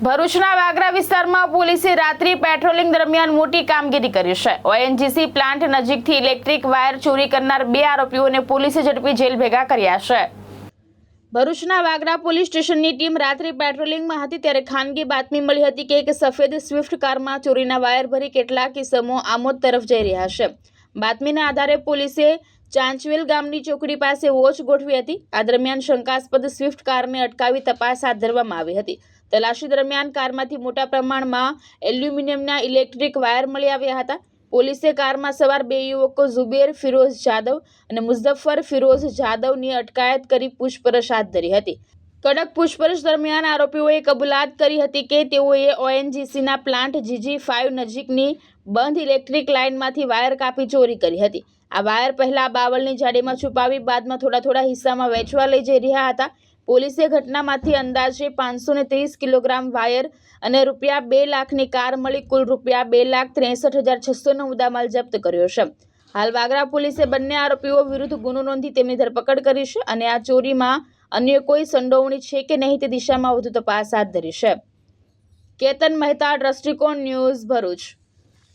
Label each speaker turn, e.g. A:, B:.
A: ભરૂચના વાગરા વિસ્તારમાં પોલીસે રાત્રિ પેટ્રોલિંગ દરમિયાન મોટી કામગીરી કરી છે। ઓએનજીસી પ્લાન્ટ નજીકથી ઇલેક્ટ્રિક વાયર ચોરી કરનાર 2 આરોપીઓને પોલીસે ઝડપી જેલ ભેગા કર્યા છે। ભરૂચના વાગરા પોલીસ સ્ટેશનની ટીમ રાત્રિ પેટ્રોલિંગમાં હતી ત્યારે ખાનગી બાતમી મળી હતી કે એક સફેદ સ્વિફ્ટ કારમાં ચોરીના વાયર ભરી કેટલાક ઇસમો આમોદ તરફ જઈ રહ્યા છે। બાતમીના આધારે પોલીસે ચાંચવેલ ગામની ચોકડી પાસે વોચ ગોઠવી હતી। આ દરમિયાન શંકાસ્પદ સ્વિફ્ટ કારને અટકાવી તપાસ હાથ ધરવામાં આવી હતી। તલાશી દરમિયાન કારમાંથી મોટા પ્રમાણમાં એલ્યુમિનિયમના ઇલેક્ટ્રિક વાયર મળી આવ્યા હતા। પોલીસે કારમાં સવાર 2 યુવકો ઝુબેર ફિરોઝ જાદવ અને મુઝફ્ફર ફિરોઝ જાદવની અટકાયત કરી પૂછપરછ હાથ ધરી હતી। કડક પૂછપરછ દરમિયાન આરોપીઓએ કબૂલાત કરી હતી કે તેઓએ ઓએનજીસીના પ્લાન્ટ GG5 નજીકની બંધ ઇલેક્ટ્રિક લાઇનમાંથી વાયર કાપી ચોરી કરી હતી। આ વાયર પહેલા બાવળની જાળીમાં છુપાવી બાદમાં થોડા હિસ્સામાં વેચવા લઈ જઈ રહ્યા હતા। પોલીસે ઘટનામાંથી અંદાજે 530 કિલોગ્રામ વાયર અને રૂપિયા 2 લાખની કાર મળી કુલ રૂપિયા 2,63,600નો મુદ્દામાલ જપ્ત કર્યો છે। હાલ વાગરા પોલીસે બંને આરોપીઓ વિરુદ્ધ ગુનો નોંધી તેમની ધરપકડ કરી છે અને આ ચોરીમાં અન્ય કોઈ સંડોવણી છે કે નહીં તે દિશામાં વધુ તપાસ હાથ ધરી છે। કેતન મહેતા, દ્રષ્ટિકોણ ન્યૂઝ, ભરૂચ।